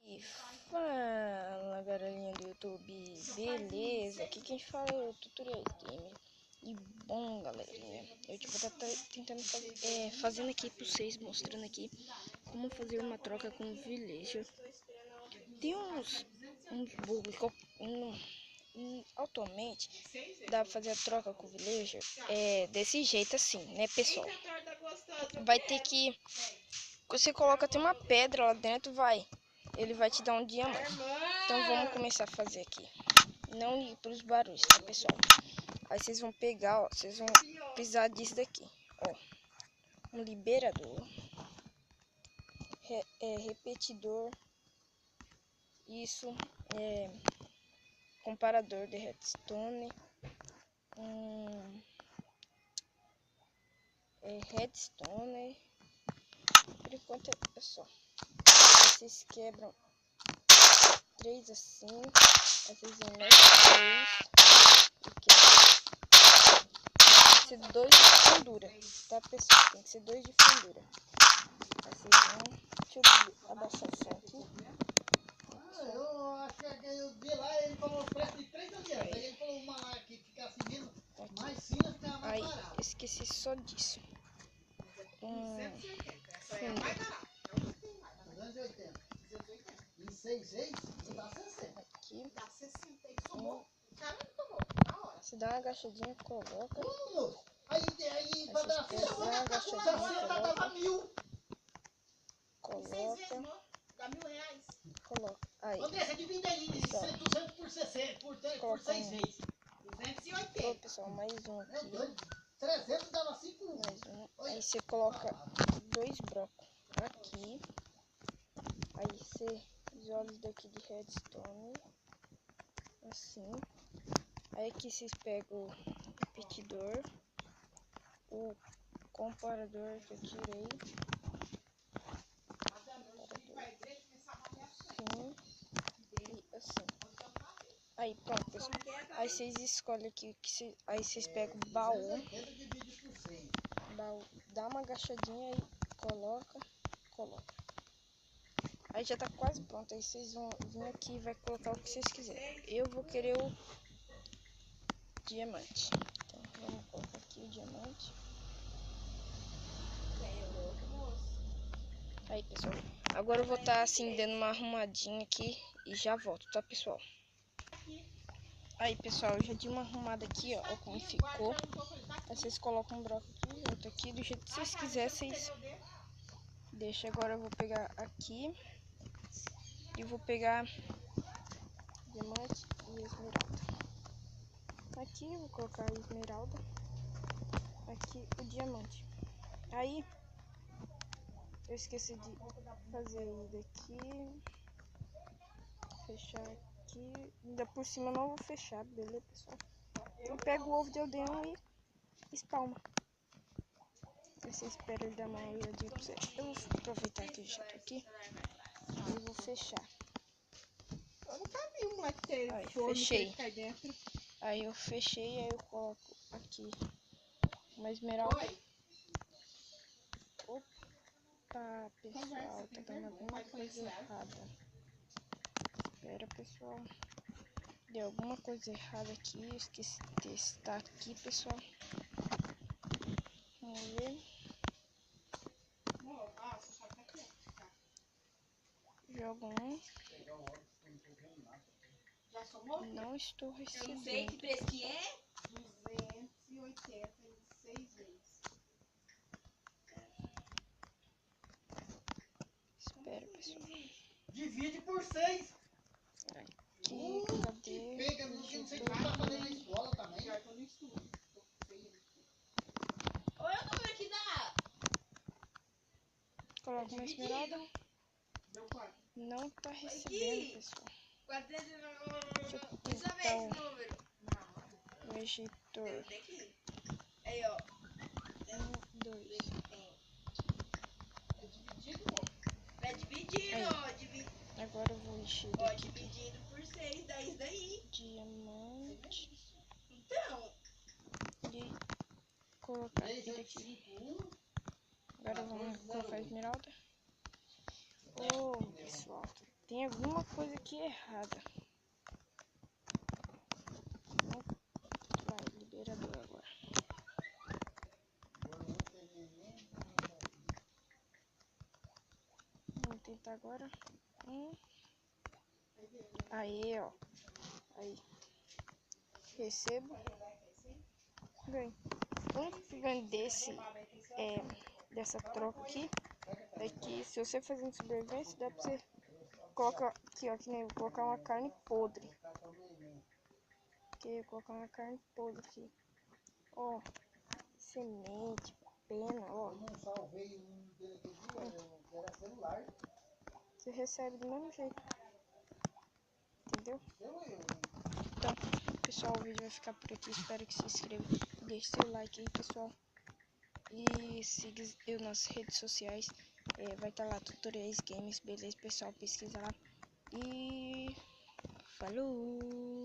E fala, galerinha do YouTube, beleza? Aqui quem fala é o Tutorial Game. E bom, galerinha, eu vou estar tentando fazendo aqui para vocês, mostrando aqui como fazer uma troca com o villager. Tem uns bugs atualmente dá pra fazer a troca com o villager desse jeito assim, né, pessoal? Vai ter que você coloca, tem uma pedra lá dentro, ele vai te dar um diamante. Então vamos começar a fazer aqui. Não ir para os barulhos, tá, pessoal? Aí vocês vão pegar, ó, vocês vão precisar disso daqui, ó, um liberador, repetidor, isso, comparador de redstone, redstone. Por enquanto é só. Vocês quebram 3 assim, às vezes mexem 3 e quebram. Tem que ser 2 de fundura, tá, pessoal? Tem que ser 2 de fundura. Aí vocês vão. Deixa eu abaixar o som aqui. Eu acho que eu vi lá, ele falou o preço de 3 alianças. Aí ele falou uma lá que ficasse menos, mais fina, ficava mais barata. Aí, esqueci só disso. 180, essa é a mais barata. 280. Em 6 vezes, dá 60. Aqui. Dá 60. Isso tomou. Caramba, tomou. Na hora. Você dá uma agachadinha, coloca. Moço. Aí pra dar 60, dava 1000. Coloca. Dá R$1000. Coloca. Aí. André, você divide aí 200 por 60, por 6 vezes. 280. Ô, pessoal, mais um aqui. 300 dava 5. Mais um. Aí você coloca 2 blocos aqui. Aí você isola isso daqui de redstone. Assim. Aí aqui vocês pegam o repetidor. O comparador que eu tirei. Assim. E assim. Aí pronto, pessoal. Aí vocês escolhem aqui, aí vocês pegam o baú. Dá uma agachadinha e coloca. Aí já tá quase pronto. Aí vocês vão vir aqui e vai colocar o que vocês quiserem. Eu vou querer o diamante. Então vamos colocar aqui o diamante. Aí, pessoal. Agora eu vou estar assim dando uma arrumadinha aqui e já volto, tá, pessoal? Aí, pessoal, eu já dei uma arrumada aqui, ó, como ficou. Aí vocês colocam um bloco aqui, outro aqui, do jeito que vocês quiserem, vocês deixam. Agora eu vou pegar aqui e vou pegar diamante e esmeralda. Aqui eu vou colocar a esmeralda, aqui o diamante. Aí eu esqueci de fazer daqui, fechar aqui, ainda por cima eu não vou fechar, beleza, pessoal? Eu pego o ovo de aldeão e espalma. Aí você espera ele dar uma olhadinha pra você. Eu vou aproveitar que já tô aqui e vou fechar. Eu nunca vi um moleque ter aí, forno fechei. que cai dentro. Aí eu fechei, aí eu coloco aqui uma esmeralda. Opa, pessoal, tá dando alguma coisa errada. Espera, pessoal. Deu alguma coisa errada aqui, eu esqueci de testar aqui, pessoal. Vamos ver. Jogo 1. Já somou? Não estou recebendo. Eu não sei que preço que é. 280 em 6 vezes. Espera, pessoal. Divide por 6. Aqui, cadê? Pega, não sei se tá fazendo na escola também. Já tô no estudo. Olha o número que dá. Coloca uma esmeralda. Não tá recebendo, pessoal. Deixa eu pintar o ejeitor. Aí, ó. 1, 2. Vai dividindo, ó. Agora eu vou encher Ó, daqui. dividido por 6, dá isso daí. Diamante. Então. E colocar aqui daqui. Agora vamos colocar a esmeralda. Oh, pessoal, Tem alguma coisa aqui errada. Vai, liberador agora. Vamos tentar agora. Aí, ó. Aí. Recebo. Ganho. O único que ganho dessa troca aqui é que se você fazendo sobrevivência, dá pra você colocar aqui, ó, que nem eu vou colocar uma carne podre. Aqui, eu vou colocar uma carne podre aqui. Ó, semente, pena, ó. Eu não salvei um dele que era celular. Você recebe do mesmo jeito. Entendeu? Então, pessoal, o vídeo vai ficar por aqui. Espero que se inscreva. Deixe seu like aí, pessoal. E siga eu nas redes sociais. Vai estar lá, tutoriais games, beleza, pessoal? Pesquisa lá. E falou!